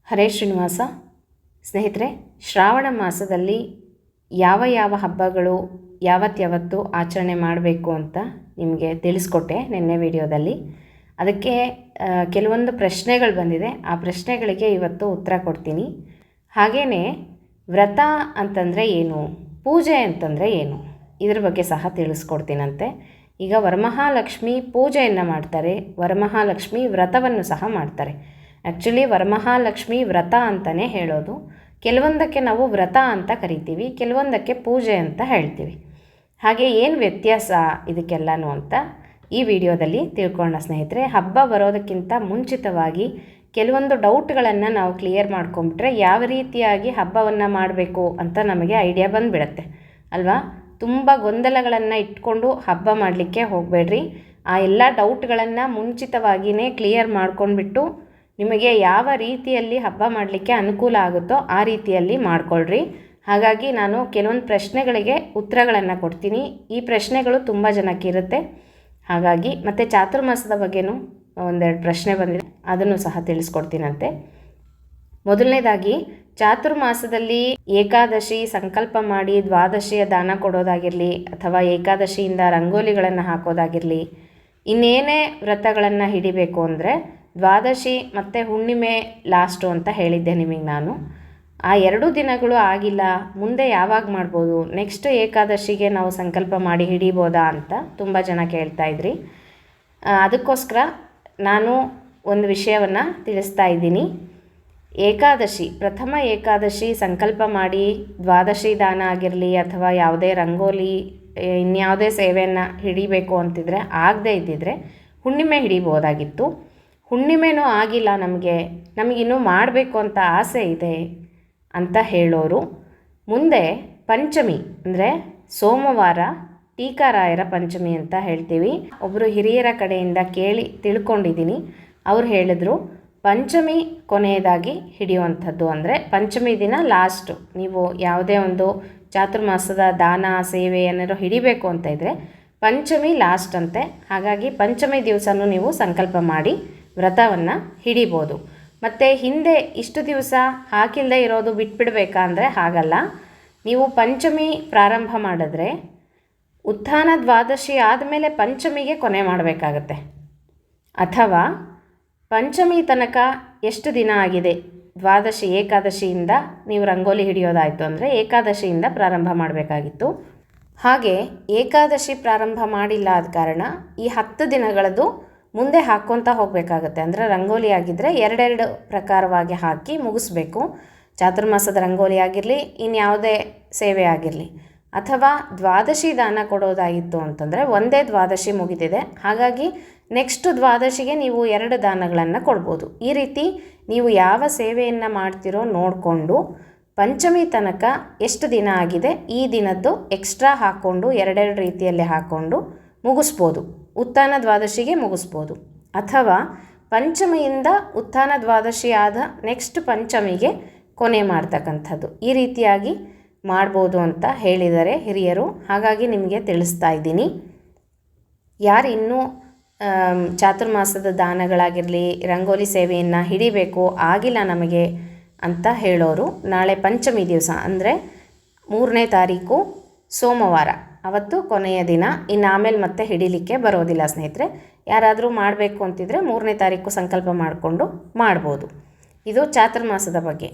ಹರೇ ಶ್ರೀನಿವಾಸ. ಸ್ನೇಹಿತರೆ, ಶ್ರಾವಣ ಮಾಸದಲ್ಲಿ ಯಾವ ಯಾವ ಹಬ್ಬಗಳು ಯಾವತ್ತು ಆಚರಣೆ ಮಾಡಬೇಕು ಅಂತ ನಿಮಗೆ ತಿಳಿಸ್ಕೊಟ್ಟೆ ನಿನ್ನೆ ವಿಡಿಯೋದಲ್ಲಿ. ಅದಕ್ಕೆ ಕೆಲವೊಂದು ಪ್ರಶ್ನೆಗಳು ಬಂದಿದೆ. ಆ ಪ್ರಶ್ನೆಗಳಿಗೆ ಇವತ್ತು ಉತ್ತರ ಕೊಡ್ತೀನಿ. ಹಾಗೆಯೇ ವ್ರತ ಅಂತಂದರೆ ಏನು, ಪೂಜೆ ಅಂತಂದರೆ ಏನು, ಇದ್ರ ಬಗ್ಗೆ ಸಹ ತಿಳಿಸ್ಕೊಡ್ತೀನಂತೆ. ಈಗ ವರಮಹಾಲಕ್ಷ್ಮಿ ಪೂಜೆಯನ್ನು ಮಾಡ್ತಾರೆ, ವರಮಹಾಲಕ್ಷ್ಮಿ ವ್ರತವನ್ನು ಸಹ ಮಾಡ್ತಾರೆ. ಆ್ಯಕ್ಚುಲಿ ವರಮಹಾಲಕ್ಷ್ಮಿ ವ್ರತ ಅಂತಲೇ ಹೇಳೋದು. ಕೆಲವೊಂದಕ್ಕೆ ನಾವು ವ್ರತ ಅಂತ ಕರಿತೀವಿ, ಕೆಲವೊಂದಕ್ಕೆ ಪೂಜೆ ಅಂತ ಹೇಳ್ತೀವಿ. ಹಾಗೆ ಏನು ವ್ಯತ್ಯಾಸ ಇದಕ್ಕೆಲ್ಲನೂ ಅಂತ ಈ ವಿಡಿಯೋದಲ್ಲಿ ತಿಳ್ಕೊಳ್ಳೋಣ ಸ್ನೇಹಿತರೆ. ಹಬ್ಬ ಬರೋದಕ್ಕಿಂತ ಮುಂಚಿತವಾಗಿ ಕೆಲವೊಂದು ಡೌಟ್ಗಳನ್ನು ನಾವು ಕ್ಲಿಯರ್ ಮಾಡ್ಕೊಂಬಿಟ್ರೆ ಯಾವ ರೀತಿಯಾಗಿ ಹಬ್ಬವನ್ನು ಮಾಡಬೇಕು ಅಂತ ನಮಗೆ ಐಡಿಯಾ ಬಂದುಬಿಡತ್ತೆ ಅಲ್ವಾ. ತುಂಬ ಗೊಂದಲಗಳನ್ನು ಇಟ್ಕೊಂಡು ಹಬ್ಬ ಮಾಡಲಿಕ್ಕೆ ಹೋಗಬೇಡ್ರಿ. ಆ ಎಲ್ಲ ಡೌಟ್ಗಳನ್ನು ಮುಂಚಿತವಾಗಿಯೇ ಕ್ಲಿಯರ್ ಮಾಡ್ಕೊಂಡ್ಬಿಟ್ಟು ನಿಮಗೆ ಯಾವ ರೀತಿಯಲ್ಲಿ ಹಬ್ಬ ಮಾಡಲಿಕ್ಕೆ ಅನುಕೂಲ ಆಗುತ್ತೋ ಆ ರೀತಿಯಲ್ಲಿ ಮಾಡ್ಕೊಳ್ರಿ. ಹಾಗಾಗಿ ನಾನು ಕೆಲವೊಂದು ಪ್ರಶ್ನೆಗಳಿಗೆ ಉತ್ತರಗಳನ್ನು ಕೊಡ್ತೀನಿ. ಈ ಪ್ರಶ್ನೆಗಳು ತುಂಬ ಜನಕ್ಕೆ ಇರುತ್ತೆ. ಹಾಗಾಗಿ ಮತ್ತು ಚಾತುರ್ಮಾಸದ ಬಗ್ಗೆನೂ ಒಂದೆರಡು ಪ್ರಶ್ನೆ ಬಂದಿದೆ, ಅದನ್ನು ಸಹ ತಿಳಿಸ್ಕೊಡ್ತೀನಂತೆ. ಮೊದಲನೇದಾಗಿ, ಚಾತುರ್ಮಾಸದಲ್ಲಿ ಏಕಾದಶಿ ಸಂಕಲ್ಪ ಮಾಡಿ ದ್ವಾದಶಿಯ ದಾನ ಕೊಡೋದಾಗಿರಲಿ, ಅಥವಾ ಏಕಾದಶಿಯಿಂದ ರಂಗೋಲಿಗಳನ್ನು ಹಾಕೋದಾಗಿರಲಿ, ಇನ್ನೇನೇ ವ್ರತಗಳನ್ನು ಹಿಡಿಬೇಕು ಅಂದರೆ ದ್ವಾದಶಿ ಮತ್ತು ಹುಣ್ಣಿಮೆ ಲಾಸ್ಟು ಅಂತ ಹೇಳಿದ್ದೆ ನಿಮಗೆ ನಾನು. ಆ 2 ದಿನಗಳು ಆಗಿಲ್ಲ, ಮುಂದೆ ಯಾವಾಗ ಮಾಡ್ಬೋದು, ನೆಕ್ಸ್ಟ್ ಏಕಾದಶಿಗೆ ನಾವು ಸಂಕಲ್ಪ ಮಾಡಿ ಹಿಡಿಬೋದಾ ಅಂತ ತುಂಬ ಜನ ಕೇಳ್ತಾ ಇದ್ರಿ. ಅದಕ್ಕೋಸ್ಕರ ನಾನು ಒಂದು ವಿಷಯವನ್ನು ತಿಳಿಸ್ತಾ ಇದ್ದೀನಿ. ಏಕಾದಶಿ, ಪ್ರಥಮ ಏಕಾದಶಿ ಸಂಕಲ್ಪ ಮಾಡಿ ದ್ವಾದಶಿ ದಾನ ಆಗಿರಲಿ ಅಥವಾ ಯಾವುದೇ ರಂಗೋಲಿ ಇನ್ಯಾವುದೇ ಸೇವೆಯನ್ನು ಹಿಡಿಬೇಕು ಅಂತಿದ್ರೆ ಆಗದೇ ಇದ್ದಿದ್ರೆ ಹುಣ್ಣಿಮೆ ಹಿಡಿಬೋದಾಗಿತ್ತು. ಹುಣ್ಣಿಮೆನೂ ಆಗಿಲ್ಲ, ನಮಗಿನ್ನೂ ಮಾಡಬೇಕು ಅಂತ ಆಸೆ ಇದೆ ಅಂತ ಹೇಳೋರು ಮುಂದೆ ಪಂಚಮಿ ಅಂದರೆ ಸೋಮವಾರ ಟೀಕಾರಾಯರ ಪಂಚಮಿ ಅಂತ ಹೇಳ್ತೀವಿ. ಒಬ್ಬರು ಹಿರಿಯರ ಕಡೆಯಿಂದ ಕೇಳಿ ತಿಳ್ಕೊಂಡಿದ್ದೀನಿ. ಅವ್ರು ಹೇಳಿದ್ರು ಪಂಚಮಿ ಕೊನೆಯದಾಗಿ ಹಿಡಿಯುವಂಥದ್ದು, ಅಂದರೆ ಪಂಚಮಿ ದಿನ ಲಾಸ್ಟು. ನೀವು ಯಾವುದೇ ಒಂದು ಚಾತುರ್ಮಾಸದ ದಾನ ಸೇವೆ ಏನಾದ್ರು ಹಿಡಿಬೇಕು ಅಂತ ಇದ್ದರೆ ಪಂಚಮಿ ಲಾಸ್ಟ್ ಅಂತೆ. ಹಾಗಾಗಿ ಪಂಚಮಿ ದಿವಸನೂ ನೀವು ಸಂಕಲ್ಪ ಮಾಡಿ ವ್ರತವನ್ನು ಹಿಡಿಬೋದು. ಮತ್ತು ಹಿಂದೆ ಇಷ್ಟು ದಿವಸ ಹಾಕಿಲ್ಲದೆ ಇರೋದು ಬಿಟ್ಬಿಡ್ಬೇಕಾ ಅಂದರೆ ಹಾಗಲ್ಲ. ನೀವು ಪಂಚಮಿ ಪ್ರಾರಂಭ ಮಾಡಿದ್ರೆ ಉತ್ಥಾನ ದ್ವಾದಶಿ ಆದಮೇಲೆ ಪಂಚಮಿಗೆ ಕೊನೆ ಮಾಡಬೇಕಾಗತ್ತೆ. ಅಥವಾ ಪಂಚಮಿ ತನಕ ಎಷ್ಟು ದಿನ ಆಗಿದೆ, ದ್ವಾದಶಿ ಏಕಾದಶಿಯಿಂದ ನೀವು ರಂಗೋಲಿ ಹಿಡಿಯೋದಾಯಿತು ಅಂದರೆ ಏಕಾದಶಿಯಿಂದ ಪ್ರಾರಂಭ ಮಾಡಬೇಕಾಗಿತ್ತು. ಹಾಗೆ ಏಕಾದಶಿ ಪ್ರಾರಂಭ ಮಾಡಿಲ್ಲ ಆದ ಕಾರಣ ಈ 10 ದಿನಗಳದ್ದು ಮುಂದೆ ಹಾಕ್ಕೊತಾ ಹೋಗಬೇಕಾಗತ್ತೆ. ಅಂದರೆ ರಂಗೋಲಿ ಆಗಿದ್ದರೆ 2 ಪ್ರಕಾರವಾಗಿ ಹಾಕಿ ಮುಗಿಸ್ಬೇಕು. ಚಾತುರ್ಮಾಸದ ರಂಗೋಲಿ ಆಗಿರಲಿ, ಇನ್ಯಾವುದೇ ಸೇವೆ ಆಗಿರಲಿ. ಅಥವಾ ದ್ವಾದಶಿ ದಾನ ಕೊಡೋದಾಗಿತ್ತು ಅಂತಂದರೆ ಒಂದೇ ದ್ವಾದಶಿ ಮುಗಿದಿದೆ, ಹಾಗಾಗಿ ನೆಕ್ಸ್ಟ್ ದ್ವಾದಶಿಗೆ ನೀವು 2 ದಾನಗಳನ್ನು ಕೊಡ್ಬೋದು. ಈ ರೀತಿ ನೀವು ಯಾವ ಸೇವೆಯನ್ನು ಮಾಡ್ತಿರೋ ನೋಡಿಕೊಂಡು ಪಂಚಮಿ ತನಕ ಎಷ್ಟು ದಿನ ಆಗಿದೆ ಈ ದಿನದ್ದು ಎಕ್ಸ್ಟ್ರಾ ಹಾಕ್ಕೊಂಡು 2 ರೀತಿಯಲ್ಲಿ ಹಾಕ್ಕೊಂಡು ಮುಗಿಸ್ಬೋದು. ಉತ್ಥಾನ ದ್ವಾದಶಿಗೆ ಮುಗಿಸ್ಬೋದು. ಅಥವಾ ಪಂಚಮಿಯಿಂದ ಉತ್ಥಾನ ದ್ವಾದಶಿ ಆದ ನೆಕ್ಸ್ಟ್ ಪಂಚಮಿಗೆ ಕೊನೆ ಮಾಡ್ತಕ್ಕಂಥದ್ದು. ಈ ರೀತಿಯಾಗಿ ಮಾಡ್ಬೋದು ಅಂತ ಹೇಳಿದ್ದಾರೆ ಹಿರಿಯರು. ಹಾಗಾಗಿ ನಿಮಗೆ ತಿಳಿಸ್ತಾ ಇದ್ದೀನಿ. ಯಾರು ಇನ್ನೂ ಚಾತುರ್ಮಾಸದ ದಾನಗಳಾಗಿರಲಿ ರಂಗೋಲಿ ಸೇವೆಯನ್ನು ಹಿಡಿಬೇಕು ಆಗಿಲ್ಲ ನಮಗೆ ಅಂತ ಹೇಳೋರು, ನಾಳೆ ಪಂಚಮಿ ದಿವಸ ಅಂದರೆ 3ನೇ ತಾರೀಕು ಸೋಮವಾರ, ಅವತ್ತು ಕೊನೆಯ ದಿನ. ಇನ್ನು ಆಮೇಲೆ ಮತ್ತೆ ಹಿಡಿಲಿಕ್ಕೆ ಬರೋದಿಲ್ಲ ಸ್ನೇಹಿತರೆ. ಯಾರಾದರೂ ಮಾಡಬೇಕು ಅಂತಿದ್ರೆ 3ನೇ ತಾರೀಕು ಸಂಕಲ್ಪ ಮಾಡಿಕೊಂಡು ಮಾಡ್ಬೋದು. ಇದು ಚಾತುರ್ಮಾಸದ ಬಗ್ಗೆ.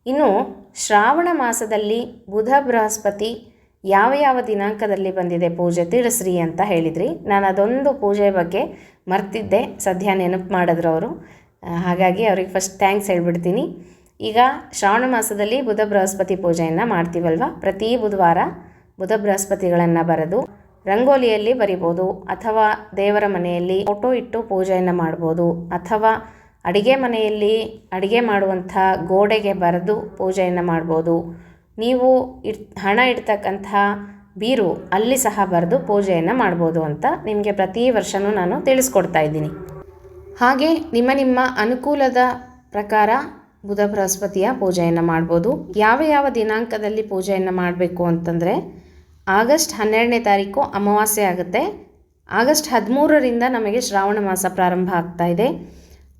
ಇನ್ನು ಶ್ರಾವಣ ಮಾಸದಲ್ಲಿ ಬುಧ ಬೃಹಸ್ಪತಿ ಯಾವ ದಿನಾಂಕದಲ್ಲಿ ಬಂದಿದೆ ಪೂಜೆ ತಿಳಿಸ್ರಿ ಅಂತ ಹೇಳಿದ್ರಿ. ನಾನು ಅದೊಂದು ಪೂಜೆ ಬಗ್ಗೆ ಮರ್ತಿದ್ದೆ, ಸದ್ಯ ನೆನಪು ಮಾಡಿದ್ರು ಅವರು. ಹಾಗಾಗಿ ಅವ್ರಿಗೆ ಫಸ್ಟ್ ಥ್ಯಾಂಕ್ಸ್ ಹೇಳ್ಬಿಡ್ತೀನಿ. ಈಗ ಶ್ರಾವಣ ಮಾಸದಲ್ಲಿ ಬುಧ ಬೃಹಸ್ಪತಿ ಪೂಜೆಯನ್ನು ಮಾಡ್ತೀವಲ್ವ, ಪ್ರತಿ ಬುಧವಾರ ಬುಧ ಬೃಹಸ್ಪತಿಗಳನ್ನು ಬರೆದು ರಂಗೋಲಿಯಲ್ಲಿ ಬರಿಬೋದು, ಅಥವಾ ದೇವರ ಮನೆಯಲ್ಲಿ ಫೋಟೋ ಇಟ್ಟು ಪೂಜೆಯನ್ನು ಮಾಡ್ಬೋದು, ಅಥವಾ ಅಡುಗೆ ಮನೆಯಲ್ಲಿ ಅಡುಗೆ ಮಾಡುವಂಥ ಗೋಡೆಗೆ ಬರೆದು ಪೂಜೆಯನ್ನು ಮಾಡ್ಬೋದು. ನೀವು ಹಣ ಇಡ್ತಕ್ಕಂಥ ಬೀರು ಅಲ್ಲಿ ಸಹ ಬರೆದು ಪೂಜೆಯನ್ನು ಮಾಡ್ಬೋದು ಅಂತ ನಿಮಗೆ ಪ್ರತಿ ವರ್ಷವೂ ನಾನು ತಿಳಿಸ್ಕೊಡ್ತಾ ಇದ್ದೀನಿ. ಹಾಗೆ ನಿಮ್ಮ ಅನುಕೂಲದ ಪ್ರಕಾರ ಬುಧ ಬೃಹಸ್ಪತಿಯ ಪೂಜೆಯನ್ನು ಮಾಡ್ಬೋದು. ಯಾವ ದಿನಾಂಕದಲ್ಲಿ ಪೂಜೆಯನ್ನು ಮಾಡಬೇಕು ಅಂತಂದರೆ ಆಗಸ್ಟ್ 12ನೇ ತಾರೀಕು ಅಮಾವಾಸ್ಯೆ ಆಗುತ್ತೆ. ಆಗಸ್ಟ್ 13ರಿಂದ ನಮಗೆ ಶ್ರಾವಣ ಮಾಸ ಪ್ರಾರಂಭ ಆಗ್ತಾ ಇದೆ.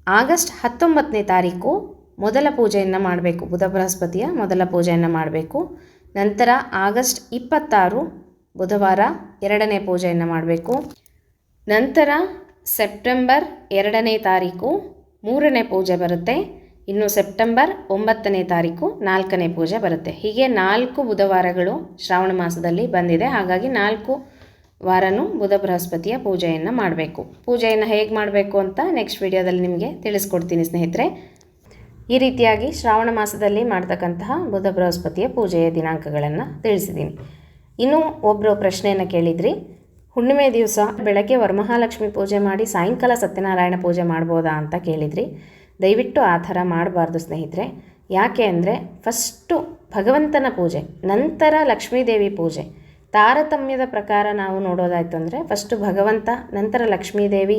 ಆಗಸ್ಟ್ 19ನೇ ತಾರೀಕು ಮೊದಲ ಪೂಜೆಯನ್ನು ಮಾಡಬೇಕು, ಬುಧ ಬೃಹಸ್ಪತಿಯ ಮೊದಲ ಪೂಜೆಯನ್ನು ಮಾಡಬೇಕು. ನಂತರ ಆಗಸ್ಟ್ 26 ಬುಧವಾರ ಎರಡನೇ ಪೂಜೆಯನ್ನು ಮಾಡಬೇಕು. ನಂತರ ಸೆಪ್ಟೆಂಬರ್ 2ನೇ ತಾರೀಕು 3ನೇ ಪೂಜೆ ಬರುತ್ತೆ. ಇನ್ನು ಸೆಪ್ಟೆಂಬರ್ 9ನೇ ತಾರೀಕು 4ನೇ ಪೂಜೆ ಬರುತ್ತೆ. ಹೀಗೆ 4 ಬುಧವಾರಗಳು ಶ್ರಾವಣ ಮಾಸದಲ್ಲಿ ಬಂದಿದೆ. ಹಾಗಾಗಿ 4 ವಾರನೂ ಬುಧ ಬೃಹಸ್ಪತಿಯ ಪೂಜೆಯನ್ನು ಮಾಡಬೇಕು. ಪೂಜೆಯನ್ನು ಹೇಗೆ ಮಾಡಬೇಕು ಅಂತ ನೆಕ್ಸ್ಟ್ ವಿಡಿಯೋದಲ್ಲಿ ನಿಮಗೆ ತಿಳಿಸ್ಕೊಡ್ತೀನಿ ಸ್ನೇಹಿತರೆ. ಈ ರೀತಿಯಾಗಿ ಶ್ರಾವಣ ಮಾಸದಲ್ಲಿ ಮಾಡ್ತಕ್ಕಂತಹ ಬುಧ ಬೃಹಸ್ಪತಿಯ ಪೂಜೆಯ ದಿನಾಂಕಗಳನ್ನು ತಿಳಿಸಿದ್ದೀನಿ. ಇನ್ನು ಒಬ್ಬರು ಪ್ರಶ್ನೆಯನ್ನು ಕೇಳಿದ್ರಿ, ಹುಣ್ಣಿಮೆ ದಿವಸ ಬೆಳಗ್ಗೆ ವರಮಹಾಲಕ್ಷ್ಮಿ ಪೂಜೆ ಮಾಡಿ ಸಾಯಂಕಾಲ ಸತ್ಯನಾರಾಯಣ ಪೂಜೆ ಮಾಡ್ಬೋದಾ ಅಂತ ಕೇಳಿದ್ರಿ. ದಯವಿಟ್ಟು ಆ ಥರ ಮಾಡಬಾರ್ದು ಸ್ನೇಹಿತರೆ. ಯಾಕೆ ಅಂದರೆ ಫಸ್ಟು ಭಗವಂತನ ಪೂಜೆ, ನಂತರ ಲಕ್ಷ್ಮೀದೇವಿ ಪೂಜೆ. ತಾರತಮ್ಯದ ಪ್ರಕಾರ ನಾವು ನೋಡೋದಾಯಿತು ಅಂದರೆ ಫಸ್ಟು ಭಗವಂತ, ನಂತರ ಲಕ್ಷ್ಮೀದೇವಿ,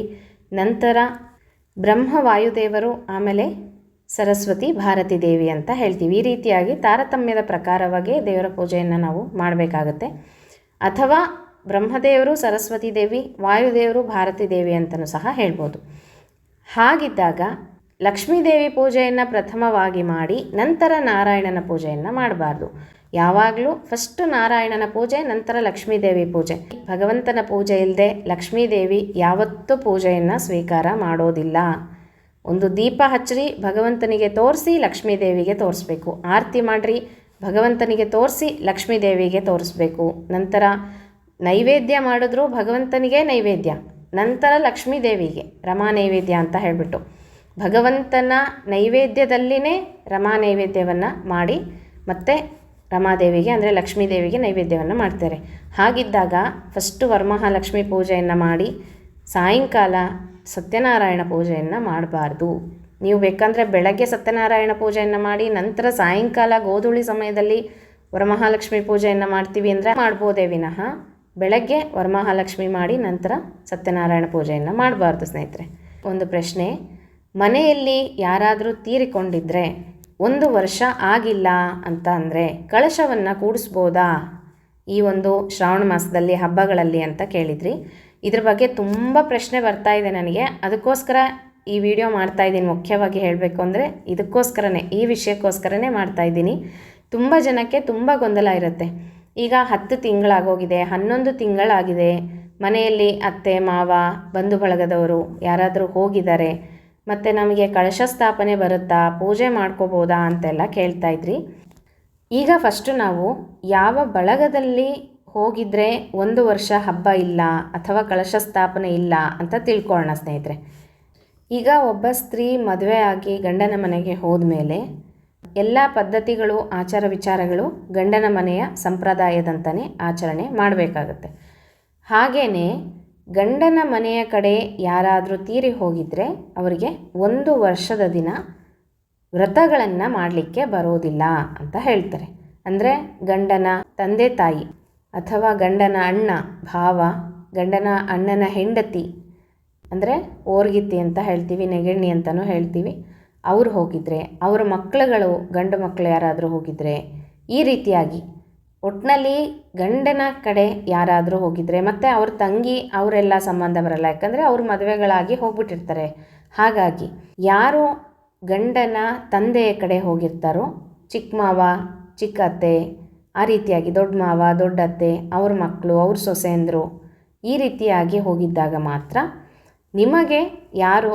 ನಂತರ ಬ್ರಹ್ಮ ವಾಯುದೇವರು, ಆಮೇಲೆ ಸರಸ್ವತಿ ಭಾರತಿ ದೇವಿ ಅಂತ ಹೇಳ್ತೀವಿ. ಈ ರೀತಿಯಾಗಿ ತಾರತಮ್ಯದ ಪ್ರಕಾರವಾಗಿ ದೇವರ ಪೂಜೆಯನ್ನು ನಾವು ಮಾಡಬೇಕಾಗತ್ತೆ. ಅಥವಾ ಬ್ರಹ್ಮದೇವರು ಸರಸ್ವತಿ ದೇವಿ, ವಾಯುದೇವರು ಭಾರತಿ ದೇವಿ ಅಂತಲೂ ಸಹ ಹೇಳ್ಬೋದು. ಹಾಗಿದ್ದಾಗ ಲಕ್ಷ್ಮೀದೇವಿ ಪೂಜೆಯನ್ನು ಪ್ರಥಮವಾಗಿ ಮಾಡಿ ನಂತರ ನಾರಾಯಣನ ಪೂಜೆಯನ್ನು ಮಾಡಬಾರ್ದು. ಯಾವಾಗಲೂ ಫಸ್ಟು ನಾರಾಯಣನ ಪೂಜೆ, ನಂತರ ಲಕ್ಷ್ಮೀದೇವಿ ಪೂಜೆ. ಭಗವಂತನ ಪೂಜೆ ಇಲ್ಲದೆ ಲಕ್ಷ್ಮೀದೇವಿ ಯಾವತ್ತೂ ಪೂಜೆಯನ್ನು ಸ್ವೀಕಾರ ಮಾಡೋದಿಲ್ಲ. ಒಂದು ದೀಪ ಹಚ್ಚಿರಿ, ಭಗವಂತನಿಗೆ ತೋರಿಸಿ ಲಕ್ಷ್ಮೀದೇವಿಗೆ ತೋರಿಸ್ಬೇಕು. ಆರತಿ ಮಾಡಿರಿ, ಭಗವಂತನಿಗೆ ತೋರಿಸಿ ಲಕ್ಷ್ಮೀದೇವಿಗೆ ತೋರಿಸ್ಬೇಕು. ನಂತರ ನೈವೇದ್ಯ ಮಾಡಿದ್ರು ಭಗವಂತನಿಗೆ ನೈವೇದ್ಯ, ನಂತರ ಲಕ್ಷ್ಮೀದೇವಿಗೆ ರಮಾ ನೈವೇದ್ಯ ಅಂತ ಹೇಳಿಬಿಟ್ಟು ಭಗವಂತನ ನೈವೇದ್ಯದಲ್ಲಿನೇ ರಮಾ ನೈವೇದ್ಯವನ್ನು ಮಾಡಿ ಮತ್ತು ರಮಾದೇವಿಗೆ ಅಂದರೆ ಲಕ್ಷ್ಮೀದೇವಿಗೆ ನೈವೇದ್ಯವನ್ನು ಮಾಡ್ತಾರೆ. ಹಾಗಿದ್ದಾಗ ಫಸ್ಟು ವರಮಹಾಲಕ್ಷ್ಮಿ ಪೂಜೆಯನ್ನು ಮಾಡಿ ಸಾಯಂಕಾಲ ಸತ್ಯನಾರಾಯಣ ಪೂಜೆಯನ್ನು ಮಾಡಬಾರ್ದು. ನೀವು ಬೇಕಂದರೆ ಬೆಳಗ್ಗೆ ಸತ್ಯನಾರಾಯಣ ಪೂಜೆಯನ್ನು ಮಾಡಿ ನಂತರ ಸಾಯಂಕಾಲ ಗೋಧೂಳಿ ಸಮಯದಲ್ಲಿ ವರಮಹಾಲಕ್ಷ್ಮಿ ಪೂಜೆಯನ್ನು ಮಾಡ್ತೀವಿ ಅಂದರೆ ಮಾಡ್ಬೋದೇ ವಿನಃ ಬೆಳಗ್ಗೆ ವರಮಹಾಲಕ್ಷ್ಮಿ ಮಾಡಿ ನಂತರ ಸತ್ಯನಾರಾಯಣ ಪೂಜೆಯನ್ನು ಮಾಡಬಾರ್ದು ಸ್ನೇಹಿತರೆ. ಒಂದು ಪ್ರಶ್ನೆ, ಮನೆಯಲ್ಲಿ ಯಾರಾದರೂ ತೀರಿಕೊಂಡಿದ್ದರೆ 1 ವರ್ಷ ಆಗಿಲ್ಲ ಅಂತ ಅಂದರೆ ಕಳಶವನ್ನು ಕೂಡಿಸ್ಬೋದಾ ಈ ಒಂದು ಶ್ರಾವಣ ಮಾಸದಲ್ಲಿ ಹಬ್ಬಗಳಲ್ಲಿ ಅಂತ ಕೇಳಿದ್ರಿ. ಇದ್ರ ಬಗ್ಗೆ ತುಂಬ ಪ್ರಶ್ನೆ ಬರ್ತಾ ಇದೆ ನನಗೆ. ಅದಕ್ಕೋಸ್ಕರ ಈ ವಿಡಿಯೋ ಮಾಡ್ತಾಯಿದ್ದೀನಿ. ಮುಖ್ಯವಾಗಿ ಹೇಳಬೇಕು ಅಂದರೆ ಇದಕ್ಕೋಸ್ಕರನೇ, ಈ ವಿಷಯಕ್ಕೋಸ್ಕರನೇ ಮಾಡ್ತಾಯಿದ್ದೀನಿ. ತುಂಬ ಜನಕ್ಕೆ ತುಂಬ ಗೊಂದಲ ಇರುತ್ತೆ. ಈಗ 10 ತಿಂಗಳಾಗೋಗಿದೆ, 11 ತಿಂಗಳಾಗಿದೆ, ಮನೆಯಲ್ಲಿ ಅತ್ತೆ ಮಾವ ಬಂಧು ಬಳಗದವರು ಯಾರಾದರೂ ಹೋಗಿದ್ದಾರೆ, ಮತ್ತು ನಮಗೆ ಕಳಶ ಸ್ಥಾಪನೆ ಬರುತ್ತಾ, ಪೂಜೆ ಮಾಡ್ಕೋಬೋದಾ ಅಂತೆಲ್ಲ ಕೇಳ್ತಾಯಿದ್ರಿ. ಈಗ ಫಸ್ಟು ನಾವು ಯಾವ ಬಳಗದಲ್ಲಿ ಹೋಗಿದ್ರೆ 1 ವರ್ಷ ಹಬ್ಬ ಇಲ್ಲ ಅಥವಾ ಕಳಶ ಸ್ಥಾಪನೆ ಇಲ್ಲ ಅಂತ ತಿಳ್ಕೊಳ್ಳೋಣ ಸ್ನೇಹಿತರೆ. ಈಗ ಒಬ್ಬ ಸ್ತ್ರೀ ಮದುವೆ ಆಗಿ ಗಂಡನ ಮನೆಗೆ ಹೋದ ಮೇಲೆ ಎಲ್ಲ ಪದ್ಧತಿಗಳು, ಆಚಾರ ವಿಚಾರಗಳು ಗಂಡನ ಮನೆಯ ಸಂಪ್ರದಾಯದಂತಲೇ ಆಚರಣೆ ಮಾಡಬೇಕಾಗತ್ತೆ. ಹಾಗೆಯೇ ಗಂಡನ ಮನೆಯ ಕಡೆ ಯಾರಾದರೂ ತೀರಿ ಹೋಗಿದ್ದರೆ ಅವರಿಗೆ 1 ವರ್ಷದ ದಿನ ವ್ರತಗಳನ್ನು ಮಾಡಲಿಕ್ಕೆ ಬರೋದಿಲ್ಲ ಅಂತ ಹೇಳ್ತಾರೆ. ಅಂದರೆ ಗಂಡನ ತಂದೆ ತಾಯಿ ಅಥವಾ ಗಂಡನ ಅಣ್ಣ ಭಾವ, ಗಂಡನ ಅಣ್ಣನ ಹೆಂಡತಿ ಅಂದರೆ ಓರ್ಗಿತ್ತಿ ಅಂತ ಹೇಳ್ತೀವಿ, ನೆಗಣ್ಣಿ ಅಂತಲೂ ಹೇಳ್ತೀವಿ, ಅವ್ರು ಹೋಗಿದ್ರೆ, ಅವ್ರ ಮಕ್ಕಳುಗಳು ಗಂಡು ಮಕ್ಕಳು ಯಾರಾದರೂ ಹೋಗಿದ್ರೆ, ಈ ರೀತಿಯಾಗಿ ಒಟ್ಟಿನಲ್ಲಿ ಗಂಡನ ಕಡೆ ಯಾರಾದರೂ ಹೋಗಿದ್ರೆ, ಮತ್ತು ಅವ್ರ ತಂಗಿ ಅವರೆಲ್ಲ ಸಂಬಂಧ ಬರಲ್ಲ, ಯಾಕಂದರೆ ಅವ್ರ ಮದುವೆಗಳಾಗಿ ಹೋಗ್ಬಿಟ್ಟಿರ್ತಾರೆ. ಹಾಗಾಗಿ ಯಾರು ಗಂಡನ ತಂದೆಯ ಕಡೆ ಹೋಗಿರ್ತಾರೋ, ಚಿಕ್ಕ ಮಾವ ಚಿಕ್ಕ ಅತ್ತೆ, ಆ ರೀತಿಯಾಗಿ ದೊಡ್ಡ ಮಾವ ದೊಡ್ಡ ಅತ್ತೆ, ಅವ್ರ ಮಕ್ಕಳು ಅವ್ರ ಸೊಸೆಂದರು, ಈ ರೀತಿಯಾಗಿ ಹೋಗಿದ್ದಾಗ ಮಾತ್ರ ನಿಮಗೆ ಯಾರು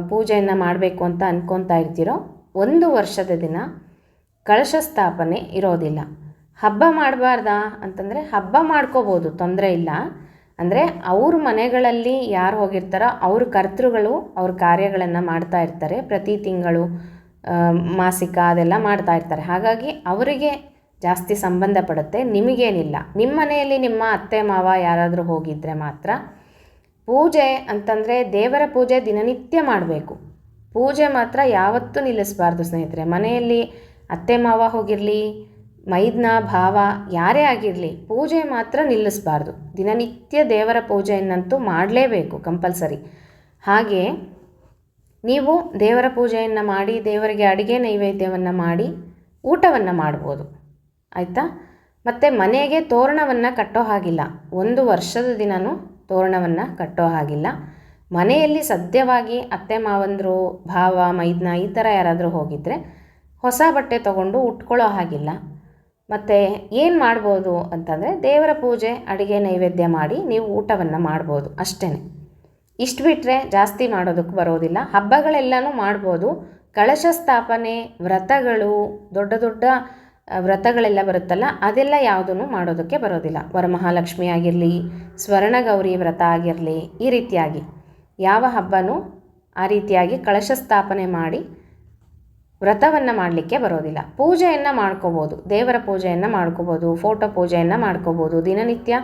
ಪೂಜೆಯನ್ನು ಮಾಡಬೇಕು ಅಂತ ಅಂದ್ಕೊತಾ ಇರ್ತೀರೋ 1 ವರ್ಷದ ದಿನ ಕಳಶ ಸ್ಥಾಪನೆ ಇರೋದಿಲ್ಲ. ಹಬ್ಬ ಮಾಡಬಾರ್ದಾ ಅಂತಂದರೆ ಹಬ್ಬ ಮಾಡ್ಕೋಬೋದು, ತೊಂದರೆ ಇಲ್ಲ. ಅಂದರೆ ಅವ್ರ ಮನೆಗಳಲ್ಲಿ ಯಾರು ಹೋಗಿರ್ತಾರೋ ಅವ್ರ ಕರ್ತೃಗಳು ಅವ್ರ ಕಾರ್ಯಗಳನ್ನು ಮಾಡ್ತಾ ಇರ್ತಾರೆ. ಪ್ರತಿ ತಿಂಗಳು ಮಾಸಿಕ ಅದೆಲ್ಲ ಮಾಡ್ತಾ ಇರ್ತಾರೆ. ಹಾಗಾಗಿ ಅವರಿಗೆ ಜಾಸ್ತಿ ಸಂಬಂಧಪಡುತ್ತೆ, ನಿಮಗೇನಿಲ್ಲ. ನಿಮ್ಮ ಮನೆಯಲ್ಲಿ ನಿಮ್ಮ ಅತ್ತೆ ಮಾವ ಯಾರಾದರೂ ಹೋಗಿದ್ದರೆ ಮಾತ್ರ ಪೂಜೆ ಅಂತಂದರೆ ದೇವರ ಪೂಜೆ ದಿನನಿತ್ಯ ಮಾಡಬೇಕು. ಪೂಜೆ ಮಾತ್ರ ಯಾವತ್ತೂ ನಿಲ್ಲಿಸಬಾರ್ದು ಸ್ನೇಹಿತರೆ. ಮನೆಯಲ್ಲಿ ಅತ್ತೆ ಮಾವ ಹೋಗಿರಲಿ, ಮೈದ್ನ ಭಾವ ಯಾರೇ ಆಗಿರಲಿ, ಪೂಜೆ ಮಾತ್ರ ನಿಲ್ಲಿಸಬಾರ್ದು. ದಿನನಿತ್ಯ ದೇವರ ಪೂಜೆಯನ್ನಂತೂ ಮಾಡಲೇಬೇಕು, ಕಂಪಲ್ಸರಿ. ಹಾಗೆ ನೀವು ದೇವರ ಪೂಜೆಯನ್ನು ಮಾಡಿ ದೇವರಿಗೆ ಅಡುಗೆ ನೈವೇದ್ಯವನ್ನು ಮಾಡಿ ಊಟವನ್ನು ಮಾಡ್ಬೋದು, ಆಯಿತಾ. ಮತ್ತು ಮನೆಗೆ ತೋರಣವನ್ನು ಕಟ್ಟೋ ಹಾಗಿಲ್ಲ, 1 ವರ್ಷದ ದಿನವೂ ತೋರಣವನ್ನು ಕಟ್ಟೋ ಹಾಗಿಲ್ಲ. ಮನೆಯಲ್ಲಿ ಸದ್ಯವಾಗಿ ಅತ್ತೆ ಮಾವಂದರು, ಭಾವ, ಮೈದ್ನ ಈ ಥರ ಯಾರಾದರೂ ಹೋಗಿದ್ದರೆ ಹೊಸ ಬಟ್ಟೆ ತೊಗೊಂಡು ಉಟ್ಕೊಳ್ಳೋ ಹಾಗಿಲ್ಲ. ಮತ್ತು ಏನು ಮಾಡ್ಬೋದು ಅಂತಂದರೆ ದೇವರ ಪೂಜೆ, ಅಡುಗೆ, ನೈವೇದ್ಯ ಮಾಡಿ ನೀವು ಊಟವನ್ನು ಮಾಡ್ಬೋದು ಅಷ್ಟೇ. ಇಷ್ಟು ಬಿಟ್ಟರೆ ಜಾಸ್ತಿ ಮಾಡೋದಕ್ಕೆ ಬರೋದಿಲ್ಲ. ಹಬ್ಬಗಳೆಲ್ಲನೂ ಮಾಡ್ಬೋದು. ಕಳಶ ಸ್ಥಾಪನೆ, ವ್ರತಗಳು, ದೊಡ್ಡ ದೊಡ್ಡ ವ್ರತಗಳೆಲ್ಲ ಬರುತ್ತಲ್ಲ, ಅದೆಲ್ಲ ಯಾವುದೂ ಮಾಡೋದಕ್ಕೆ ಬರೋದಿಲ್ಲ. ವರಮಹಾಲಕ್ಷ್ಮಿ ಆಗಿರಲಿ, ಸ್ವರ್ಣಗೌರಿ ವ್ರತ ಆಗಿರಲಿ, ಈ ರೀತಿಯಾಗಿ ಯಾವ ಹಬ್ಬನೂ ಆ ರೀತಿಯಾಗಿ ಕಳಶ ಸ್ಥಾಪನೆ ಮಾಡಿ ವ್ರತವನ್ನು ಮಾಡಲಿಕ್ಕೆ ಬರೋದಿಲ್ಲ. ಪೂಜೆಯನ್ನು ಮಾಡ್ಕೋಬೋದು, ದೇವರ ಪೂಜೆಯನ್ನು ಮಾಡ್ಕೋಬೋದು, ಫೋಟೋ ಪೂಜೆಯನ್ನು ಮಾಡ್ಕೋಬೋದು, ದಿನನಿತ್ಯ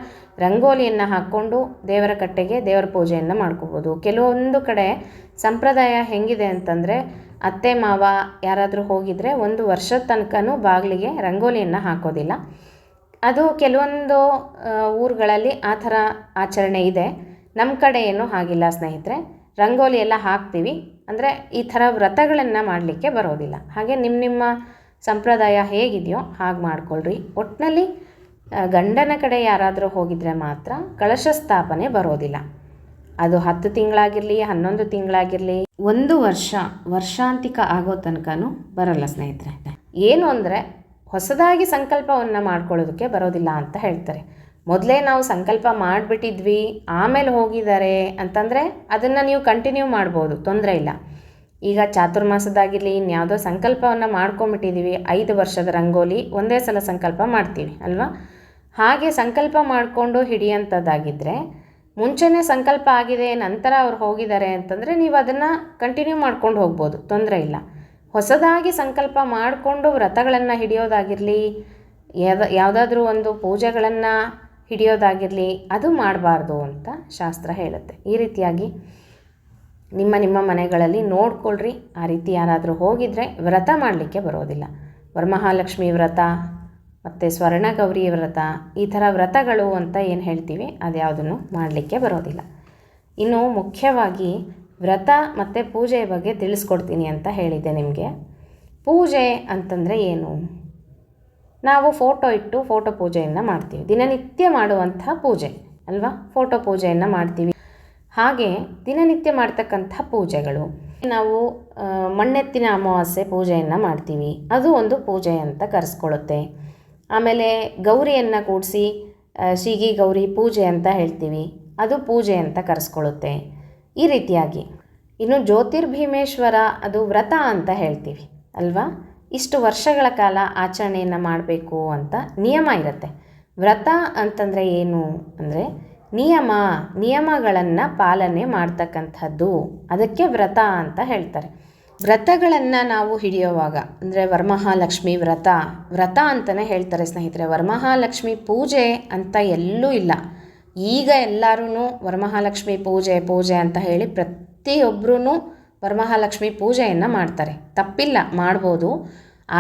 ರಂಗೋಲಿಯನ್ನು ಹಾಕ್ಕೊಂಡು ದೇವರ ಕಟ್ಟೆಗೆ ದೇವರ ಪೂಜೆಯನ್ನು ಮಾಡ್ಕೋಬೋದು. ಕೆಲವೊಂದು ಕಡೆ ಸಂಪ್ರದಾಯ ಹೆಂಗಿದೆ ಅಂತಂದರೆ, ಅತ್ತೆ ಮಾವ ಯಾರಾದರೂ ಹೋಗಿದರೆ 1 ವರ್ಷದ ತನಕನೂ ಬಾಗಿಲಿಗೆ ರಂಗೋಲಿಯನ್ನು ಹಾಕೋದಿಲ್ಲ. ಅದು ಕೆಲವೊಂದು ಊರುಗಳಲ್ಲಿ ಆ ಥರ ಆಚರಣೆ ಇದೆ. ನಮ್ಮ ಕಡೆ ಏನೂ ಹಾಗಿಲ್ಲ ಸ್ನೇಹಿತರೆ. ರಂಗೋಲಿ ಎಲ್ಲ ಹಾಕ್ತೀವಿ, ಅಂದರೆ ಈ ಥರ ವ್ರತಗಳನ್ನು ಮಾಡಲಿಕ್ಕೆ ಬರೋದಿಲ್ಲ. ಹಾಗೆ ನಿಮ್ಮ ಸಂಪ್ರದಾಯ ಹೇಗಿದೆಯೋ ಹಾಗೆ ಮಾಡ್ಕೊಳ್ರಿ. ಒಟ್ಟಿನಲ್ಲಿ ಗಂಡನ ಕಡೆ ಯಾರಾದರೂ ಹೋಗಿದರೆ ಮಾತ್ರ ಕಳಶ ಸ್ಥಾಪನೆ ಬರೋದಿಲ್ಲ. ಅದು 10 ತಿಂಗಳಾಗಿರಲಿ, 11 ತಿಂಗಳಾಗಿರಲಿ, 1 ವರ್ಷ, ವರ್ಷಾಂತಿಕ ಆಗೋ ತನಕನೂ ಬರೋಲ್ಲ ಸ್ನೇಹಿತರೆ. ಏನು ಅಂದರೆ ಹೊಸದಾಗಿ ಸಂಕಲ್ಪವನ್ನು ಮಾಡ್ಕೊಳ್ಳೋದಕ್ಕೆ ಬರೋದಿಲ್ಲ ಅಂತ ಹೇಳ್ತಾರೆ. ಮೊದಲೇ ನಾವು ಸಂಕಲ್ಪ ಮಾಡಿಬಿಟ್ಟಿದ್ವಿ, ಆಮೇಲೆ ಹೋಗಿದ್ದಾರೆ ಅಂತಂದರೆ ಅದನ್ನು ನೀವು ಕಂಟಿನ್ಯೂ ಮಾಡ್ಬೋದು, ತೊಂದರೆ ಇಲ್ಲ. ಈಗ ಚಾತುರ್ಮಾಸದಾಗಿರಲಿ, ಇನ್ಯಾವುದೋ ಸಂಕಲ್ಪವನ್ನು ಮಾಡ್ಕೊಂಬಿಟ್ಟಿದ್ದೀವಿ, 5 ವರ್ಷದ ರಂಗೋಲಿ ಒಂದೇ ಸಲ ಸಂಕಲ್ಪ ಮಾಡ್ತೀವಿ ಅಲ್ವಾ? ಹಾಗೆ ಸಂಕಲ್ಪ ಮಾಡಿಕೊಂಡು ಹಿಡಿಯೋಂಥದ್ದಾಗಿದ್ದರೆ, ಮುಂಚೆನೇ ಸಂಕಲ್ಪ ಆಗಿದೆ, ನಂತರ ಅವ್ರು ಹೋಗಿದ್ದಾರೆ ಅಂತಂದರೆ ನೀವು ಅದನ್ನು ಕಂಟಿನ್ಯೂ ಮಾಡ್ಕೊಂಡು ಹೋಗ್ಬೋದು, ತೊಂದರೆ ಇಲ್ಲ. ಹೊಸದಾಗಿ ಸಂಕಲ್ಪ ಮಾಡಿಕೊಂಡು ವ್ರತಗಳನ್ನು ಹಿಡಿಯೋದಾಗಿರಲಿ, ಯಾವುದಾದ್ರೂ ಒಂದು ಪೂಜೆಗಳನ್ನು ಹಿಡಿಯೋದಾಗಿರಲಿ, ಅದು ಮಾಡಬಾರ್ದು ಅಂತ ಶಾಸ್ತ್ರ ಹೇಳುತ್ತೆ. ಈ ರೀತಿಯಾಗಿ ನಿಮ್ಮ ಮನೆಗಳಲ್ಲಿ ನೋಡ್ಕೊಳ್ರಿ. ಆ ರೀತಿ ಯಾರಾದರೂ ಹೋಗಿದರೆ ವ್ರತ ಮಾಡಲಿಕ್ಕೆ ಬರೋದಿಲ್ಲ. ವರಮಹಾಲಕ್ಷ್ಮಿ ವ್ರತ ಮತ್ತು ಸ್ವರ್ಣಗೌರಿ ವ್ರತ, ಈ ಥರ ವ್ರತಗಳು ಅಂತ ಏನು ಹೇಳ್ತೀವಿ ಅದ್ಯಾವುದನ್ನು ಮಾಡಲಿಕ್ಕೆ ಬರೋದಿಲ್ಲ. ಇನ್ನು ಮುಖ್ಯವಾಗಿ ವ್ರತ ಮತ್ತು ಪೂಜೆಯ ಬಗ್ಗೆ ತಿಳಿಸ್ಕೊಡ್ತೀನಿ ಅಂತ ಹೇಳಿದ್ದೆ ನಿಮಗೆ. ಪೂಜೆ ಅಂತಂದರೆ ಏನು? ನಾವು ಫೋಟೋ ಇಟ್ಟು ಫೋಟೋ ಪೂಜೆಯನ್ನು ಮಾಡ್ತೀವಿ, ದಿನನಿತ್ಯ ಮಾಡುವಂಥ ಪೂಜೆ ಅಲ್ವಾ? ಫೋಟೋ ಪೂಜೆಯನ್ನು ಮಾಡ್ತೀವಿ. ಹಾಗೆ ದಿನನಿತ್ಯ ಮಾಡ್ತಕ್ಕಂಥ ಪೂಜೆಗಳು, ನಾವು ಮಣ್ಣೆತ್ತಿನ ಅಮಾವಾಸ್ಯೆ ಪೂಜೆಯನ್ನು ಮಾಡ್ತೀವಿ, ಅದು ಒಂದು ಪೂಜೆ ಅಂತ ಕರೆಸ್ಕೊಳ್ಳುತ್ತೆ. ಆಮೇಲೆ ಗೌರಿಯನ್ನು ಕೂಡಿಸಿ ಶೀಗಿ ಗೌರಿ ಪೂಜೆ ಅಂತ ಹೇಳ್ತೀವಿ, ಅದು ಪೂಜೆ ಅಂತ ಕರೆಸ್ಕೊಳ್ಳುತ್ತೆ. ಈ ರೀತಿಯಾಗಿ ಇನ್ನು ಜ್ಯೋತಿರ್ಭೀಮೇಶ್ವರ, ಅದು ವ್ರತ ಅಂತ ಹೇಳ್ತೀವಿ ಅಲ್ವಾ? ಇಷ್ಟು ವರ್ಷಗಳ ಕಾಲ ಆಚರಣೆಯನ್ನು ಮಾಡಬೇಕು ಅಂತ ನಿಯಮ ಇರುತ್ತೆ. ವ್ರತ ಅಂತಂದರೆ ಏನು ಅಂದರೆ ನಿಯಮಗಳನ್ನು ಪಾಲನೆ ಮಾಡ್ತಕ್ಕಂಥದ್ದು, ಅದಕ್ಕೆ ವ್ರತ ಅಂತ ಹೇಳ್ತಾರೆ. ವ್ರತಗಳನ್ನು ನಾವು ಹಿಡಿಯುವಾಗ ಅಂದರೆ ವರಮಹಾಲಕ್ಷ್ಮಿ ವ್ರತ ಅಂತಲೇ ಹೇಳ್ತಾರೆ ಸ್ನೇಹಿತರೆ. ವರಮಹಾಲಕ್ಷ್ಮಿ ಪೂಜೆ ಅಂತ ಎಲ್ಲೂ ಇಲ್ಲ. ಈಗ ಎಲ್ಲರೂ ವರಮಹಾಲಕ್ಷ್ಮಿ ಪೂಜೆ ಅಂತ ಹೇಳಿ ಪ್ರತಿಯೊಬ್ಬರೂ ವರಮಹಾಲಕ್ಷ್ಮಿ ಪೂಜೆಯನ್ನು ಮಾಡ್ತಾರೆ, ತಪ್ಪಿಲ್ಲ, ಮಾಡ್ಬೋದು.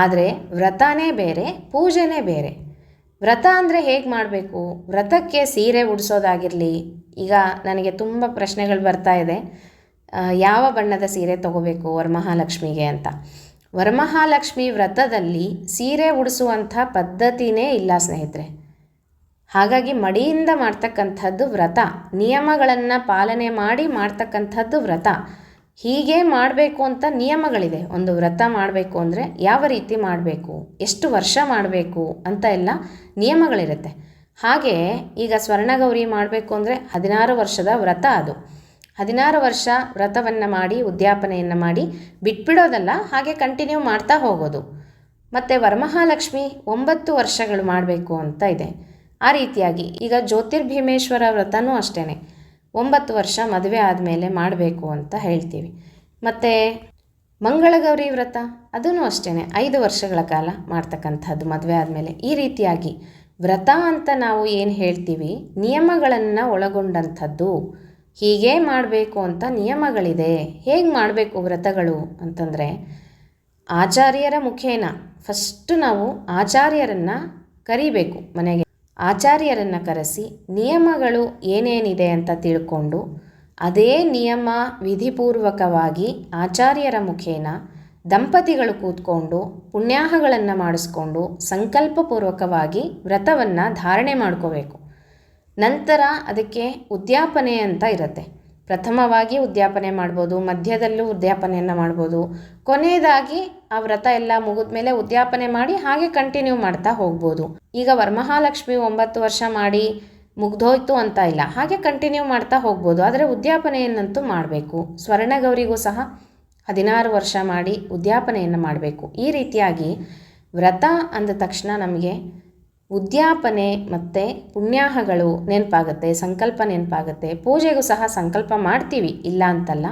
ಆದರೆ ವ್ರತನೇ ಬೇರೆ, ಪೂಜೆನೇ ಬೇರೆ. ವ್ರತ ಅಂದರೆ ಹೇಗೆ ಮಾಡಬೇಕು? ವ್ರತಕ್ಕೆ ಸೀರೆ ಉಡಿಸೋದಾಗಿರಲಿ, ಈಗ ನನಗೆ ತುಂಬ ಪ್ರಶ್ನೆಗಳು ಬರ್ತಾ ಇದೆ, ಯಾವ ಬಣ್ಣದ ಸೀರೆ ತೊಗೋಬೇಕು ವರಮಹಾಲಕ್ಷ್ಮಿಗೆ ಅಂತ. ವರಮಹಾಲಕ್ಷ್ಮಿ ವ್ರತದಲ್ಲಿ ಸೀರೆ ಉಡಿಸುವಂಥ ಪದ್ಧತಿನೇ ಇಲ್ಲ ಸ್ನೇಹಿತರೆ. ಹಾಗಾಗಿ ಮಡಿಯಿಂದ ಮಾಡ್ತಕ್ಕಂಥದ್ದು ವ್ರತ, ನಿಯಮಗಳನ್ನು ಪಾಲನೆ ಮಾಡಿ ಮಾಡ್ತಕ್ಕಂಥದ್ದು ವ್ರತ. ಹೀಗೆ ಮಾಡಬೇಕು ಅಂತ ನಿಯಮಗಳಿದೆ. ಒಂದು ವ್ರತ ಮಾಡಬೇಕು ಅಂದರೆ ಯಾವ ರೀತಿ ಮಾಡಬೇಕು, ಎಷ್ಟು ವರ್ಷ ಮಾಡಬೇಕು ಅಂತ ಎಲ್ಲ ನಿಯಮಗಳಿರುತ್ತೆ. ಹಾಗೆ ಈಗ ಸ್ವರ್ಣಗೌರಿ ಮಾಡಬೇಕು ಅಂದರೆ 16 ವರ್ಷದ ವ್ರತ. ಅದು 16 ವರ್ಷ ವ್ರತವನ್ನು ಮಾಡಿ ಉದ್ಯಾಪನೆಯನ್ನು ಮಾಡಿ ಬಿಟ್ಬಿಡೋದಲ್ಲ, ಹಾಗೆ ಕಂಟಿನ್ಯೂ ಮಾಡ್ತಾ ಹೋಗೋದು. ಮತ್ತು ವರಮಹಾಲಕ್ಷ್ಮಿ 9 ವರ್ಷಗಳು ಮಾಡಬೇಕು ಅಂತ ಇದೆ. ಆ ರೀತಿಯಾಗಿ ಈಗ ಜ್ಯೋತಿರ್ಭೀಮೇಶ್ವರ ವ್ರತನೂ ಅಷ್ಟೇ, 9 ವರ್ಷ ಮದುವೆ ಆದಮೇಲೆ ಮಾಡಬೇಕು ಅಂತ ಹೇಳ್ತೀವಿ. ಮತ್ತು ಮಂಗಳಗೌರಿ ವ್ರತ ಅದೂ ಅಷ್ಟೇ, 5 ವರ್ಷಗಳ ಕಾಲ ಮಾಡ್ತಕ್ಕಂಥದ್ದು ಮದುವೆ ಆದಮೇಲೆ. ಈ ರೀತಿಯಾಗಿ ವ್ರತ ಅಂತ ನಾವು ಏನು ಹೇಳ್ತೀವಿ, ನಿಯಮಗಳನ್ನು ಒಳಗೊಂಡಂಥದ್ದು. ಹೀಗೆ ಮಾಡಬೇಕು ಅಂತ ನಿಯಮಗಳಿದೆ. ಹೇಗೆ ಮಾಡಬೇಕು ವ್ರತಗಳು ಅಂತಂದರೆ, ಆಚಾರ್ಯರ ಮುಖೇನ ಫಸ್ಟು ನಾವು ಆಚಾರ್ಯರನ್ನು ಕರಿಬೇಕು ಮನೆಗೆ. ಆಚಾರ್ಯರನ್ನು ಕರೆಸಿ ನಿಯಮಗಳು ಏನೇನಿದೆ ಅಂತ ತಿಳ್ಕೊಂಡು ಅದೇ ನಿಯಮ ವಿಧಿಪೂರ್ವಕವಾಗಿ ಆಚಾರ್ಯರ ಮುಖೇನ ದಂಪತಿಗಳು ಕೂತ್ಕೊಂಡು ಪುಣ್ಯಾಹಗಳನ್ನು ಮಾಡಿಸ್ಕೊಂಡು ಸಂಕಲ್ಪಪೂರ್ವಕವಾಗಿ ವ್ರತವನ್ನು ಧಾರಣೆ ಮಾಡ್ಕೋಬೇಕು. ನಂತರ ಅದಕ್ಕೆ ಉದ್ಯಾಪನೆ ಅಂತ ಇರುತ್ತೆ. ಪ್ರಥಮವಾಗಿ ಉದ್ಯಾಪನೆ ಮಾಡ್ಬೋದು, ಮಧ್ಯದಲ್ಲೂ ಉದ್ಯಾಪನೆಯನ್ನು ಮಾಡ್ಬೋದು, ಕೊನೆಯದಾಗಿ ಆ ವ್ರತ ಎಲ್ಲ ಮುಗಿದ ಮೇಲೆ ಉದ್ಯಾಪನೆ ಮಾಡಿ ಹಾಗೆ ಕಂಟಿನ್ಯೂ ಮಾಡ್ತಾ ಹೋಗ್ಬೋದು. ಈಗ ವರಮಹಾಲಕ್ಷ್ಮಿ 9 ವರ್ಷ ಮಾಡಿ ಮುಗ್ದೋಯ್ತು ಅಂತ ಇಲ್ಲ, ಹಾಗೆ ಕಂಟಿನ್ಯೂ ಮಾಡ್ತಾ ಹೋಗ್ಬೋದು. ಆದರೆ ಉದ್ಯಾಪನೆಯನ್ನಂತೂ ಮಾಡಬೇಕು. ಸ್ವರ್ಣಗೌರಿಗೂ ಸಹ 16 ವರ್ಷ ಮಾಡಿ ಉದ್ಯಾಪನೆಯನ್ನು ಮಾಡಬೇಕು. ಈ ರೀತಿಯಾಗಿ ವ್ರತ ಅಂದ ತಕ್ಷಣ ನಮಗೆ ಉದ್ಯಾಪನೆ ಮತ್ತು ಪುಣ್ಯಾಹಗಳು ನೆನಪಾಗುತ್ತೆ, ಸಂಕಲ್ಪ ನೆನಪಾಗುತ್ತೆ. ಪೂಜೆಗೂ ಸಹ ಸಂಕಲ್ಪ ಮಾಡ್ತೀವಿ, ಇಲ್ಲ ಅಂತಲ್ಲ.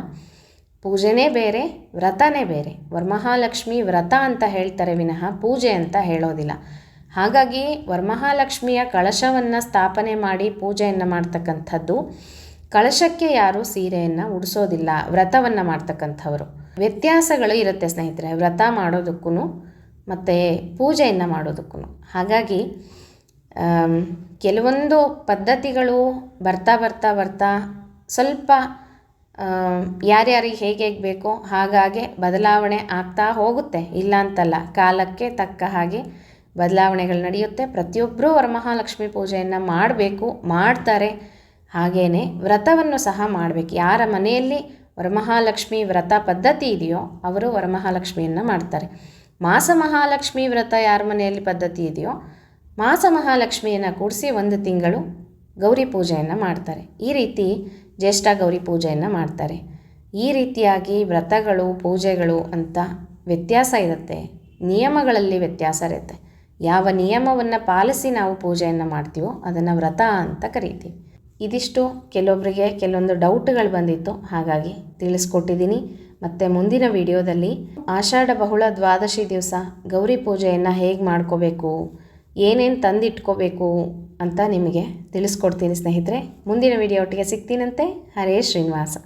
ಪೂಜೆನೇ ಬೇರೆ, ವ್ರತನೇ ಬೇರೆ. ವರಮಹಾಲಕ್ಷ್ಮಿ ವ್ರತ ಅಂತ ಹೇಳ್ತಾರೆ ವಿನಃ ಪೂಜೆ ಅಂತ ಹೇಳೋದಿಲ್ಲ. ಹಾಗಾಗಿ ವರಮಹಾಲಕ್ಷ್ಮಿಯ ಕಳಶವನ್ನು ಸ್ಥಾಪನೆ ಮಾಡಿ ಪೂಜೆಯನ್ನು ಮಾಡ್ತಕ್ಕಂಥದ್ದು. ಕಳಶಕ್ಕೆ ಯಾರೂ ಸೀರೆಯನ್ನು ಉಡಿಸೋದಿಲ್ಲ ವ್ರತವನ್ನು ಮಾಡ್ತಕ್ಕಂಥವರು. ವ್ಯತ್ಯಾಸಗಳು ಇರುತ್ತೆ ಸ್ನೇಹಿತರೆ, ವ್ರತ ಮಾಡೋದಕ್ಕೂ ಮತ್ತು ಪೂಜೆಯನ್ನು ಮಾಡೋದಕ್ಕೂ. ಹಾಗಾಗಿ ಕೆಲವೊಂದು ಪದ್ಧತಿಗಳು ಬರ್ತಾ ಬರ್ತಾ ಬರ್ತಾ ಸ್ವಲ್ಪ ಯಾರ್ಯಾರಿಗೆ ಹೇಗೆ ಬೇಕೋ ಹಾಗಾಗಿ ಬದಲಾವಣೆ ಆಗ್ತಾ ಹೋಗುತ್ತೆ, ಇಲ್ಲ ಅಂತಲ್ಲ. ಕಾಲಕ್ಕೆ ತಕ್ಕ ಹಾಗೆ ಬದಲಾವಣೆಗಳು ನಡೆಯುತ್ತೆ. ಪ್ರತಿಯೊಬ್ಬರೂ ವರಮಹಾಲಕ್ಷ್ಮಿ ಪೂಜೆಯನ್ನು ಮಾಡಬೇಕು, ಮಾಡ್ತಾರೆ. ಹಾಗೆಯೇ ವ್ರತವನ್ನು ಸಹ ಮಾಡಬೇಕು. ಯಾರ ಮನೆಯಲ್ಲಿ ವರಮಹಾಲಕ್ಷ್ಮಿ ವ್ರತ ಪದ್ಧತಿ ಇದೆಯೋ ಅವರು ವರಮಹಾಲಕ್ಷ್ಮಿಯನ್ನು ಮಾಡ್ತಾರೆ. ಮಾಸ ಮಹಾಲಕ್ಷ್ಮಿ ವ್ರತ ಯಾರ ಮನೆಯಲ್ಲಿ ಪದ್ಧತಿ ಇದೆಯೋ ಮಾಸ ಮಹಾಲಕ್ಷ್ಮಿಯನ್ನು ಕೂಡಿಸಿ 1 ತಿಂಗಳು ಗೌರಿ ಪೂಜೆಯನ್ನು ಮಾಡ್ತಾರೆ. ಈ ರೀತಿ ಜ್ಯೇಷ್ಠ ಗೌರಿ ಪೂಜೆಯನ್ನು ಮಾಡ್ತಾರೆ. ಈ ರೀತಿಯಾಗಿ ವ್ರತಗಳು ಪೂಜೆಗಳು ಅಂತ ವ್ಯತ್ಯಾಸ ಇರುತ್ತೆ, ನಿಯಮಗಳಲ್ಲಿ ವ್ಯತ್ಯಾಸ ಇರುತ್ತೆ. ಯಾವ ನಿಯಮವನ್ನು ಪಾಲಿಸಿ ನಾವು ಪೂಜೆಯನ್ನು ಮಾಡ್ತೀವೋ ಅದನ್ನು ವ್ರತ ಅಂತ ಕರಿತೀವಿ. ಇದಿಷ್ಟು ಕೆಲವೊಬ್ಬರಿಗೆ ಕೆಲವೊಂದು ಡೌಟ್ಗಳು ಬಂದಿತ್ತು, ಹಾಗಾಗಿ ತಿಳಿಸ್ಕೊಟ್ಟಿದ್ದೀನಿ. ಮತ್ತು ಮುಂದಿನ ವಿಡಿಯೋದಲ್ಲಿ ಆಷಾಢ ಬಹುಳ ದ್ವಾದಶಿ ದಿವಸ ಗೌರಿ ಪೂಜೆಯನ್ನು ಹೇಗೆ ಮಾಡ್ಕೋಬೇಕು, ಏನೇನು ತಂದಿಟ್ಕೋಬೇಕು ಅಂತ ನಿಮಗೆ ತಿಳಿಸ್ಕೊಡ್ತೀನಿ ಸ್ನೇಹಿತರೆ. ಮುಂದಿನ ವಿಡಿಯೋ ಒಟ್ಟಿಗೆ ಸಿಗ್ತೀನಂತೆ. ಹರೇ ಶ್ರೀನಿವಾಸ.